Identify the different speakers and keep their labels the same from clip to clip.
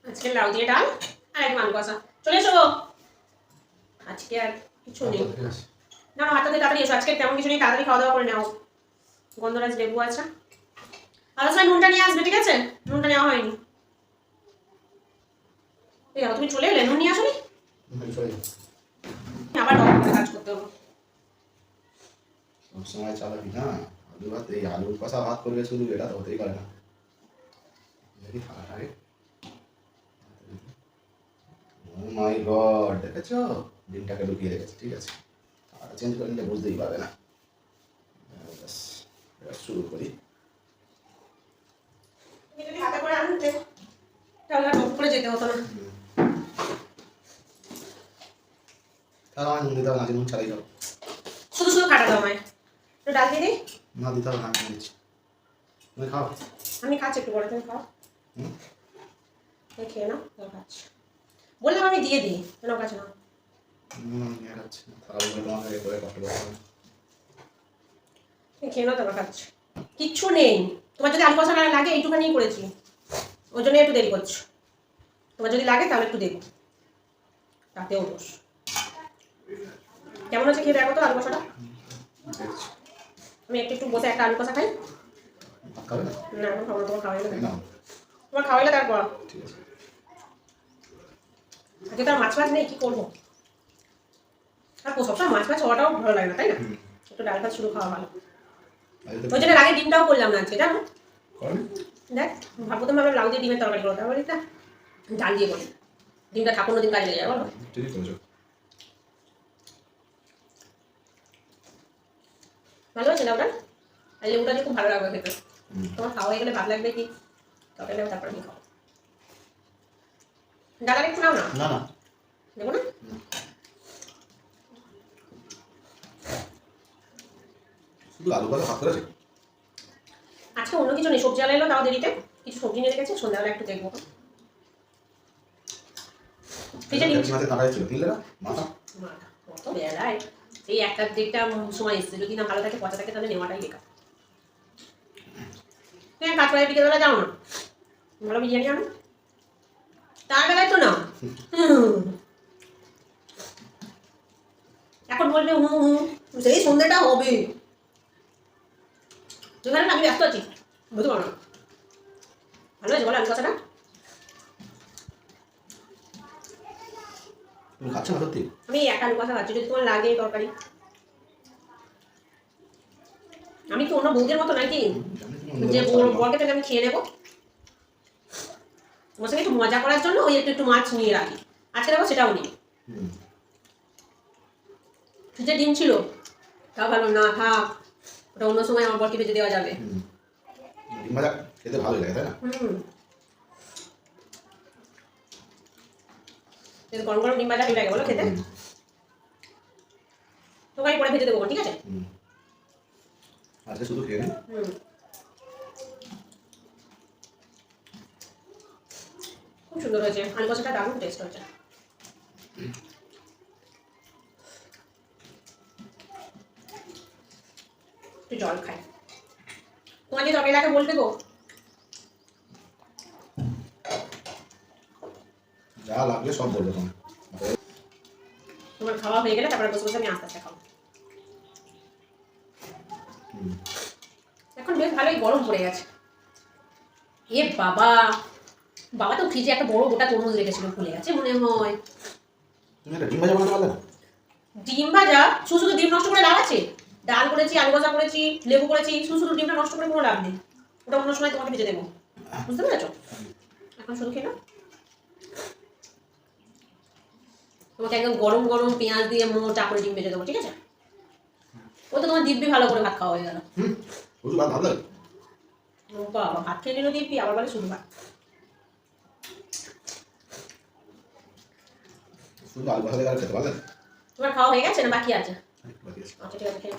Speaker 1: আজকে লাউ দিয়ে ডাল আর এক আলু কষা। চলে এসো। আজকে আর কিছু নেই। না না, হাতটা দিয়ে তাড়াতাড়ি এসো। আজকে তেমন কিছু নেই, তাড়াতাড়ি খাওয়া দাওয়া করে নাও। গন্ধরাজ লেবু আছে। আর সময় নুনটা নিয়ে আসবে, ঠিক আছে? নুনটা নেওয়া হয়নি। তুমি চলে এলে, নুন নিয়ে আসো নি? আবার ডবল করে কাজ করতে হবে।
Speaker 2: সবসময় চালাবি না। আলু ভাত, এই আলু কষা ভাত করবে শুধু, এটা তো হতেই পারে না। দেখি থালাটাকে। ও মাই গড, দেখেছো? ডিমটাকে ঢুকিয়ে রেখেছে, ঠিক আছে। আর চেঞ্জ করে নিলে বুঝতেই পারবে না। ব্যাস, এবার শুরু করি।
Speaker 1: তুমি যদি হাতে করে আনতে তাহলে আর ডবল করে যেতে হতো না।
Speaker 2: তাহলে আমার নুন দিতে হবে না, নুন ছাড়াই যাও।
Speaker 1: শুধু শুধু কাটা দাও আমায়। একটু ডাল দিয়ে দিই।
Speaker 2: না দিতে হবে না, আমি দিচ্ছি। তুমি খাও।
Speaker 1: আমি খাচ্ছি, একটু পরে তুমি খাও। খেয়ে নাও, খাচ্ছি। বললাম আমি দিয়ে দিই, কেন কাছে না? খেয়ে নাও, তারপর খাচ্ছি। কিচ্ছু নেই। তোমার যদি আলু কষা লাগে এইটুখানি করেছি, ওই জন্য একটু দেরি করছো। তোমার যদি লাগে তাহলে একটু দেবো, তাতেও দোষ। কেমন আছে খেয়ে দেখো তো আলু কষাটা। আমি একটু একটু বসে একটা আলু কষা খাই। না এখন খাবো না, তোমার খাওয়াইলে তোমার খাওয়াইলে তারপর। আজকে তো আর মাছ ভাত নেই, কি করবো? আর সবসময় মাছ ভাত হওয়াটাও ভালো লাগে না, তাই না? একটু ডাল ভাত শুরু খাওয়া ভালো। ওই জন্য আগে ডিমটাও করলাম না আজকে, জানো? দেখ, ভাবো তো ভাবলাম লাউ দিয়ে ডিমের তরকারি করো, তারপরে ডাল দিয়ে করি। ডিমটা থাকুন দিন কাজে লেগে যায়, বলো? ভালো আছে লাউটা? আর লেবুটা দিয়ে খুব ভালো লাগবে খেতে। তোমার খাওয়া হয়ে গেলে ভাত লাগবে কি তরকারি নেবো, তারপরে আমি খাও। ডাল আর একটু নাও না।
Speaker 2: না না
Speaker 1: দেবো না?
Speaker 2: শুধু আলু কষা ভাত করেছে।
Speaker 1: আজকে অন্য কিছু নেই, সবজি আলা এলো তাও দেরিতে। কিছু সবজি নিয়ে রেখেছে, সন্ধ্যাবেলা একটু দেখবো। কত বেলায় এই একটা দেড়টা সময় এসছে, যদি না ভালো থাকে পচা থাকে তাহলে নেওয়াটাই বেকার। হ্যাঁ, কাজ করে বিকেলবেলা যাও না, ভালো বিরিয়ানি আনো। তার বেলায় তো না। এখন বলবে হুম হুম, সেই সন্ধ্যাটা হবে। যেখানে আমি ব্যস্ত আছি, বুঝতে পারো না। ভালো হয়েছে বলো আলু কষাটা?
Speaker 2: তুমি খাচ্ছ না সত্যি?
Speaker 1: আমি এক আলু কষা খাচ্ছি, যদি তোমার লাগে তরকারি। আমি কি অন্য বউদের মতো নাকি যে বরকে থেকে আমি খেয়ে নেবো? তোমার সঙ্গে একটু মজা করার জন্য ওই একটু একটু মাছ নিয়ে রাখি। আজকে দেখো সেটাও নেই। যে ডিম ছিল তাও ভালো না, থাক, ওটা অন্য সময় আমার বরকে ভেজে দেওয়া যাবে।
Speaker 2: ডিম ভাজা খেতে ভালোই লাগে, তাই না?
Speaker 1: গরম গরম ডিম ভাজা ঠিক লাগে বলো খেতে? তরকারি পরে ভেজে দেবো, ঠিক আছে?
Speaker 2: আজকে শুধু খেয়ে নিই।
Speaker 1: খুব সুন্দর হয়েছে আলু কষাটা, দারুণ টেস্ট হয়েছে। একটু জল খাই। তোমার যে তরকারি লাগে বলবে গো।
Speaker 2: যা লাগবে সব বলবো তুমি।
Speaker 1: তোমার খাওয়া হয়ে গেলে তারপরে বসে বসে আমি আস্তে আস্তে খাবো। এখন বেশ ভালোই গরম পড়ে গেছে। এ বাবা, বাবা তো ফ্রিজে একটা বড় গোটা তরমুজ রেখেছিল, ভুলে গেছে মনে হয়।
Speaker 2: তুমি একটা ডিম ভাজা বানাতে পারলে না?
Speaker 1: ডিম ভাজা শুধু শুধু ডিম নষ্ট করে লাভ আছে? ডাল করেছি, আলু ভাজা করেছি, লেবু করেছি, শুধু শুধু ডিমটা নষ্ট করে কোনো লাভ নেই। ওটা অন্য সময় তোমাকে ভেজে দেবো, বুঝতে পেরেছো? এখন শুধু খেয়ে নাও। তোমাকে একদম গরম গরম পেঁয়াজ দিয়ে মোটা করে ডিম ভেজে দেবো, ঠিক আছে? ও তো তোমার দিব্যি ভালো করে ভাত খাওয়া হয়ে গেল।
Speaker 2: শুধু ভাত ভালো লাগে?
Speaker 1: ও বাবা, ভাত খেয়ে নিল দিব্যি, আবার বলে শুধু ভাত।
Speaker 2: শুধু আলু ভাজা আর খেতে পারলে?
Speaker 1: তোমার খাওয়া হয়ে গেছে না বাকি আছে?
Speaker 2: বাকি আছে।
Speaker 1: আচ্ছা ঠিক আছে, খেয়ে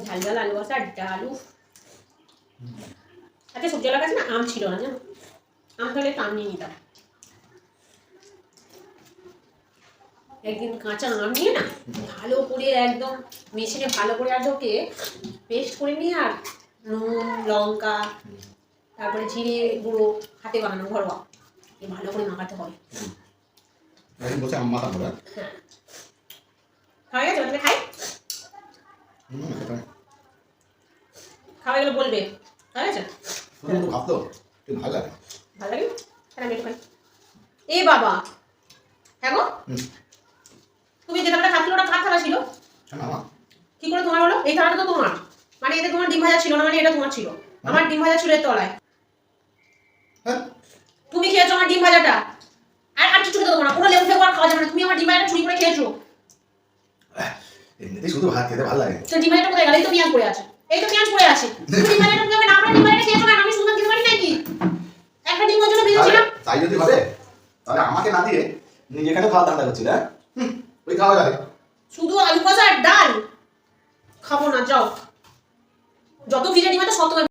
Speaker 1: ঝাল ঝাল আলু কষা ডালু। আচ্ছা সবজি আলার কাছে না আম ছিল না, জানো? আম তাহলে একটু আম নিয়ে নিতাম। একদিন কাঁচা আম নিয়ে না ভালো করে একদম মেশিনে ভালো করে আর ওকে পেস্ট করে নিয়ে আর নুন লঙ্কা তারপরে জিরে গুঁড়ো হাতে বানানো ঘরোয়া এই ভালো করে মাখাতে হবে।
Speaker 2: এখন বসে আম্মা তা বলে
Speaker 1: হ্যাঁ খাওয়া গেছে তুমি খাই খাওয়া গেলে বলবে খাওয়া গেছে
Speaker 2: তুমি তো ভাবতো তুই ভালো লাগে
Speaker 1: ভালো লাগে তাহলে আমি একটু খাই। এ বাবা হ্যাঁ গো তুমি যে থালাটা খাচ্ছিল ওটা কার থালা ছিল?
Speaker 2: আমার
Speaker 1: কি করে তোমার হলো? এই থালাটা তো তোমার, মানে এতে তোমার ডিম ভাজা ছিল না, মানে এটা তোমার ছিল। আমার ডিম ভাজা ছিল এর তলায়,
Speaker 2: হ্যাঁ
Speaker 1: তুমি খেয়েছো আমার ডিম ভাজাটা। আর আর কিছু খেতে দেবো না, কোনো লেবু ফেবু আর খাওয়া যাবে না। তুমি আমার ডিম ভাজাটা চুরি করে খেয়েছো।
Speaker 2: এমনিতেই শুধু ভাত খেতে ভালো লাগে।
Speaker 1: তো ডিম ভাজাটা কোথায় গেল? এই তো পেঁয়াজ পড়ে আছে, এই তো পেঁয়াজ পড়ে আছে। তুমি ডিম ভাজাটা তুমি না, ডিম ভাজাটা খেয়েছো কেন? আমি শুনলাম দিতে পারি নাকি? একটা ডিম ওর জন্য ভেজেছিলাম।
Speaker 2: তাই যদি হবে তাহলে আমাকে না দিয়ে নিজে এখানে খাওয়া ধান্দা করছিল। হ্যাঁ ওই খাওয়া যাবে
Speaker 1: শুধু আলু ভাজা আর ডাল খাবো না, যাও। যত ভিজে ডিম আছে সব তোমার